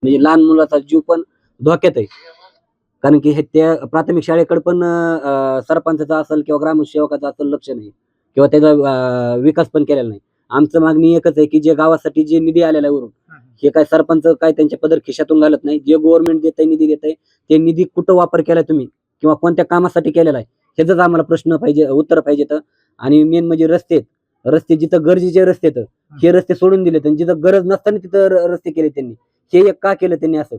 म्हणजे लहान मुलाचा जीव पण धोक्यात आहे. कारण की हे त्या प्राथमिक शाळेकडे पण सरपंचाचा असेल किंवा ग्रामसेवकाचा असेल लक्ष नाही किंवा त्याचा विकास पण केलेला नाही. आमचं मागणी एकच आहे की जे गावासाठी जे निधी आलेला आहे वरून, हे काय सरपंच काय त्यांच्या पदर खिशातून घालत नाही. जे गव्हर्नमेंट देतंय, निधी देतंय, ते निधी कुठं वापर केलाय तुम्ही किंवा कोणत्या कामासाठी केलेला आहे, ह्याचाच आम्हाला प्रश्न पाहिजे, उत्तर पाहिजेत. आणि मेन म्हणजे रस्ते. रस्ते जिथं गरजेचे रस्ते आहेत, हे रस्ते सोडून दिलेत आणि जिथं गरज नसताना तिथं रस्ते केले त्यांनी. हे एक का केलं त्यांनी असं?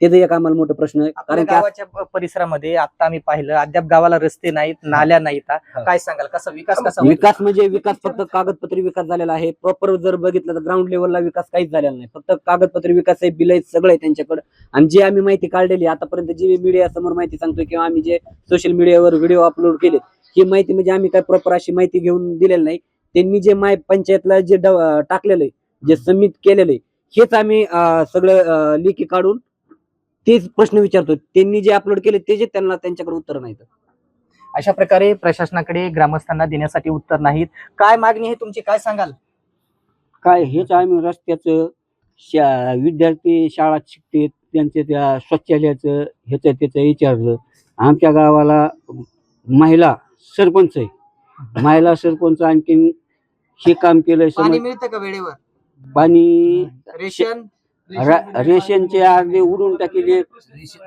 त्याचा एक आम्हाला मोठा प्रश्न आहे. आपल्या गावाच्या परिसरामध्ये आता आम्ही पाहिलं अद्याप गावाला रस्ते नाहीत, नाल्या नाहीत. काय सांगाल, कसा विकास कसा विकास म्हणजे विकास फक्त कागदपत्री विकास झालेला आहे. प्रॉपर जर बघितलं तर ग्राउंड लेवलला विकास काहीच झालेला नाही. फक्त कागदपत्री विकास आहे, बिल आहेत, सगळं आहे त्यांच्याकडे. आणि जी आम्ही माहिती काढलेली आतापर्यंत, जी मीडिया समोर माहिती सांगतोय किंवा आम्ही जे सोशल मीडियावर व्हिडिओ अपलोड केले, ही माहिती म्हणजे आम्ही काय प्रॉपर अशी माहिती घेऊन दिलेली नाही. त्यांनी जे पंचायतला जे टाकलेलं आहे, जे सबमिट केलेलं आहे, हेच आम्ही सगळं लेखी काढून तेच प्रश्न विचारतो. त्यांनी जे अपलोड केले त्याचे त्यांना त्यांच्याकडे उत्तर नाहीत. अशा प्रकारे प्रशासनाकडे ग्रामस्थांना देण्यासाठी उत्तर नाहीत. काय मागणी आहे तुमची, काय सांगाल? काय हेच आम्ही रस्त्याचं, विद्यार्थी शाळा शिकते त्यांच्या त्या शौचालयाचं ह्याचं त्याचं विचारलं. आमच्या गावाला महिला सरपंच आहे. महिला सरपंच आणखीन हे काम केलंय. पाणी मिळतं का वेळेवर? पाणी रेशन रेशनचे अर्धे उडून टाकले,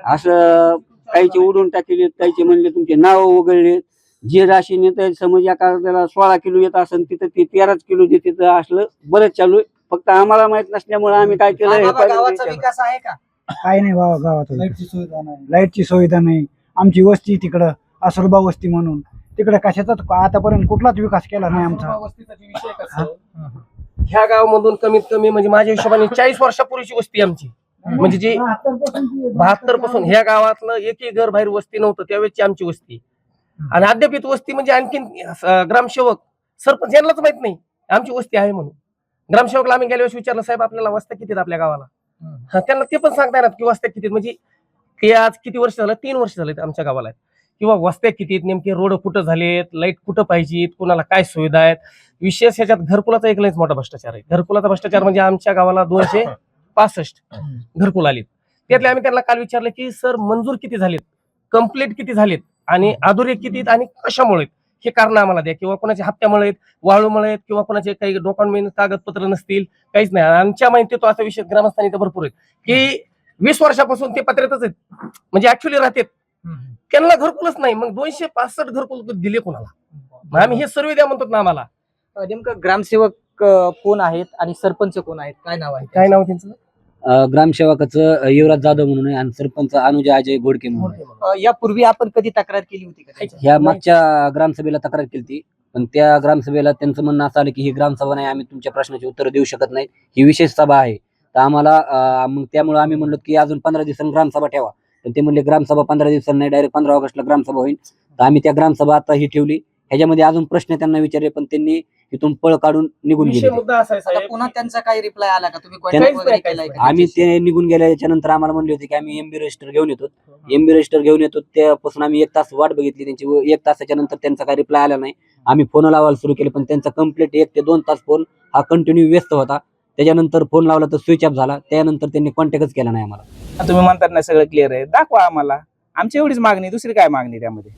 असं काहीचे उडून टाकले, काहीचे म्हणले तुमचे नाव वगळले. जे राशन येत आहे, समज एका त्याला 16 किलो येत असेल तिथं ते 13 किलो देते. असलं बरंच चालू आहे. फक्त आम्हाला माहित नसल्यामुळे आम्ही काय केलं, गावाचा विकास आहे का? काही नाही बाबा, गावात लाईटची सुविधा नाही. आमची वस्ती तिकडं असुरबा वस्ती म्हणून, तिकडे कशाचाच आतापर्यंत कुठलाच विकास केला नाही आमचा. ह्या गावामधून कमीत कमी म्हणजे माझ्या हिशोबाने 40 वर्षापूर्वीची वस्ती आमची. म्हणजे जी 72 पासून ह्या गावातलं एकही घर बाहेर वस्ती नव्हतं, त्यावेळेची आमची वस्ती. आणि अद्यापित वस्ती म्हणजे आणखीन ग्रामसेवक सरपंच यांनाच माहित नाही आमची वस्ती आहे म्हणून. ग्रामसेवकला आम्ही गेल्या वेळेस विचारलं, साहेब आपल्याला वस्त्या किती आहेत आपल्या गावाला? त्यांना ते पण सांगता येणार की वस्त्या किती. म्हणजे ते आज किती वर्ष झालं, 3 वर्ष झालेत आमच्या गावाला. किंवा वस्त्या किती, नेमके रोड कुठं झालेत, लाईट कुठं पाहिजेत, कुणाला काय सुविधा आहेत. विशेष ह्याच्यात घरकुलाचा एक लयच मोठा भ्रष्टाचार आहे. घरकुलाचा भ्रष्टाचार म्हणजे आमच्या गावाला 265 घरकुल आलीत. त्यातले आम्ही त्यांना काल विचारलं की सर मंजूर किती झालेत, कंप्लीट किती झालेत आणि अधुरे किती आणि कशामुळे, हे कारण आम्हाला द्या. किंवा कोणाच्या हप्त्यामुळे, वाळूमुळे, किंवा कोणाचे काही डॉक्युमेंट कागदपत्र नसतील, काहीच नाही. आमच्या माहिती तो असा विषय ग्रामस्थांनी तर भरपूर आहेत की 20 वर्षापासून ते पत्र्यातच आहेत, म्हणजे ऍक्च्युअली राहतात, त्यांना घरकुलच नाही. मग 265 घरकुल दिले कोणाला? आम्ही हे सर्वे द्या म्हणतो ना आम्हाला. नेमकं ग्रामसेवक कोण आहेत आणि सरपंच कोण आहेत, काय नाव आहे? काय नाव त्यांचं? ग्रामसेवकाचं युवराज जाधव म्हणून आहे आणि सरपंच अनुजा अजय घोडके म्हणून आहे. यापूर्वी आपण कधी तक्रार केली होती का? ह्या मागच्या ग्रामसभेला तक्रार केली होती, पण त्या ग्रामसभेला त्यांचं म्हणणं असं आलं की ही ग्रामसभा नाही, आम्ही तुमच्या प्रश्नाची उत्तर देऊ शकत नाही, ही विशेष सभा आहे. तर आम्हाला मग त्यामुळे आम्ही म्हणलो की अजून 15 दिवसांनी ग्रामसभा ठेवा. पण ते म्हणले ग्रामसभा 15 दिवसांनी नाही, डायरेक्ट 15 ऑगस्टला ग्रामसभा होईल. तर आम्ही त्या ग्रामसभा आता ही ठेवली. ह्याच्यामध्ये अजून प्रश्न त्यांना विचारले, पण त्यांनी इथून पळ काढून निघून विषय गेले. मुद्दा असा आहे आता साहेब, पुन्हा त्यांचा काही रिप्लाय आला का? तुम्ही त्यांना- contact वगैरे केलाय का? आम्ही ते निघून गेल्याच्या नंतर आम्हाला म्हणले होते की आम्ही एमबी रजिस्टर घेऊन येतो. एमबी रजिस्टर घेऊन येतो त्यापासून आम्ही 1 तास वाट बघितली त्यांची. 1 तासाच्या नंतर त्यांचा काही रिप्लाय आला नाही. आम्ही फोन लावायला सुरू केले, पण त्यांचा कंप्लीट 1 ते 2 तास फोन हा कंटिन्यू व्यस्त होता. त्याच्यानंतर फोन लावला तर स्विच ऑफ झाला. त्यानंतर त्यांनी कॉन्टॅक्टच केला नाही आम्हाला. तुम्ही म्हणतात ना सगळं क्लिअर आहे, दाखवा आम्हाला. आमची एवढीच मागणी, दुसरी काय मागणी त्यामध्ये?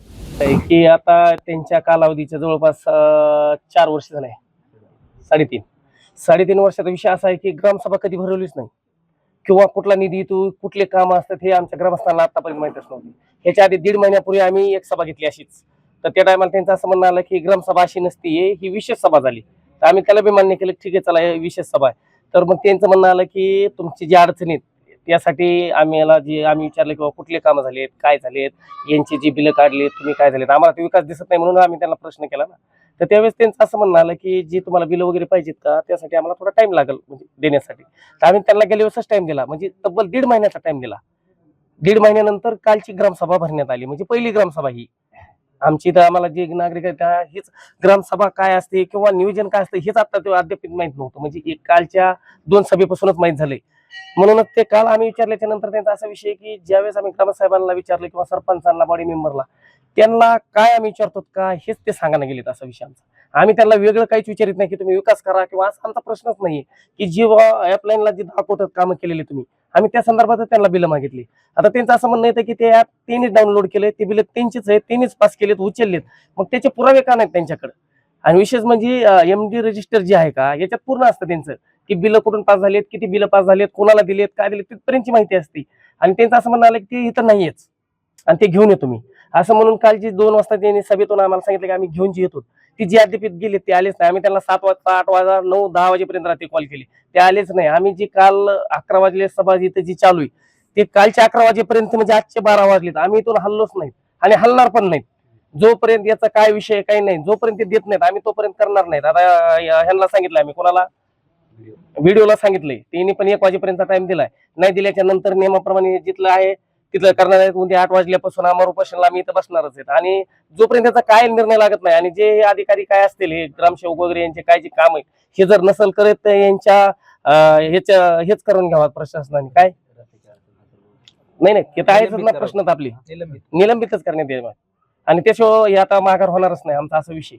की आता त्यांच्या कालावधीच्या जवळपास 4 वर्ष झाले, 3.5 वर्षाचा विषय असा आहे की ग्रामसभा कधी भरवलीच नाही किंवा कुठला निधी तू कुठले काम असतात हे आमच्या ग्रामस्थांना आतापर्यंत माहितच नव्हती. ह्याच्या आधी 1.5 महिन्यापूर्वी आम्ही एक सभा घेतली अशीच. तर त्या टायमाला त्यांचं असं म्हणणं आलं की ग्रामसभा अशी नसती, ही विशेष सभा झाली. तर आम्ही त्याला बी मान्य केलं, ठीक आहे चला हे विशेष सभा आहे. तर मग त्यांचं म्हणणं आलं की तुमची जी अडचणी आहेत त्यासाठी आम्ही विचारलं किंवा कुठले कामं झालेत, काय झालेत, यांची जी बिलं काढलीत तुम्ही, काय झालेत, आम्हाला ते विकास दिसत नाही म्हणून आम्ही त्यांना प्रश्न केला ना. तर त्यावेळेस त्यांचं असं म्हणणं आलं की जी तुम्हाला बिलं वगैरे पाहिजेत का, त्यासाठी आम्हाला थोडा टाइम लागेल म्हणजे देण्यासाठी. तर आम्ही त्यांना गेल्या वेळेसच टाइम दिला, म्हणजे तब्बल 1.5 महिन्याचा टाइम दिला. 1.5 महिन्यानंतर कालची ग्रामसभा भरण्यात आली, म्हणजे पहिली ग्रामसभा ही आमची. तर आम्हाला जे नागरिक आहेत हीच ग्रामसभा काय असते किंवा नियोजन काय असतं हेच आता ते अद्याप माहित नव्हतं. म्हणजे कालच्या 2 सभेपासूनच माहित झालंय म्हणूनच ते काल आम्ही विचारल्याच्या नंतर त्यांचा असा विषय की ज्यावेळेस आम्ही ग्रामसाहेबांना विचारलं किंवा सरपंचांना बॉडी मेंबरला त्यांना काय आम्ही विचारतो का हेच ते सांगायला गेलेत असा विषय आमचा. आम्ही त्यांना वेगळं काहीच विचारित नाही की तुम्ही विकास करा किंवा असा आमचा प्रश्नच नाहीये की जी ऍपलाईनला जी दाखवतात कामं केलेली तुम्ही आम्ही त्या संदर्भात त्यांना बिलं मागितली. आता त्यांचं असं म्हणणं येतं की ते ऍप त्यांनीच डाउनलोड केले, ते बिलं त्यांचीच आहेत, त्यांनीच पास केलेत, उचललेत, मग त्याचे पुरावे का नाहीत त्यांच्याकडे. आणि विशेष म्हणजे एमडी रजिस्टर जे आहे का याच्यात पूर्ण असतं त्यांचं की बिलं कुठून पास झालेत, किती बिलं पास झालेत, कोणाला दिलेत, काय दिलेत तिथपर्यंतची माहिती असते. आणि त्यांचं असं म्हणणं आलं की ते इथं नाहीयेच आणि ते घेऊन येतो मी असं म्हणून कालची 2 वाजता त्यांनी सभेतून आम्हाला सांगितलं की आम्ही घेऊन जी येतो. ती जी अद्याप गेले ते आलेच नाही. आम्ही त्यांना 7 वाजता 8 वाजता 9 10 वाजेपर्यंत रात्री कॉल केले, ते आलेच नाही. आम्ही जी काल 11 वाजले सभा जिथे जी चालू आहे ते कालच्या 11 वाजेपर्यंत म्हणजे आजचे 12 वाजलेत आम्ही इथून हल्लोच नाहीत आणि हलणार पण नाहीत. जोपर्यंत याचा काय विषय काही नाही, जोपर्यंत ते देत नाहीत आम्ही तोपर्यंत करणार नाहीत. आता ह्यांना सांगितलं आम्ही कोणाला व्हिडिओला सांगितलंय, त्यांनी पण 1 वाजेपर्यंत टाइम दिलाय. नाही दिल्याच्या नंतर नियमाप्रमाणे जिथलं आहे तिथलं करणार आहेत. उद्या 8 वाजल्यापासून आम्हाला उपोषणाला आम्ही इथं बसणारच आहेत आणि जोपर्यंत त्याचा काय निर्णय लागत नाही आणि जे हे अधिकारी काय असतील हे ग्रामसेवक वगैरे यांचे काय जे काम आहे हे जर नसल करत तर यांच्या हेच करून घ्यावा प्रशासनाने. काय नाही ते तर आहेच ना प्रश्न आपली निलंबितच करण्यात यावा आणि त्याशिवाय हे आता माघार होणारच नाही आमचा असा विषय.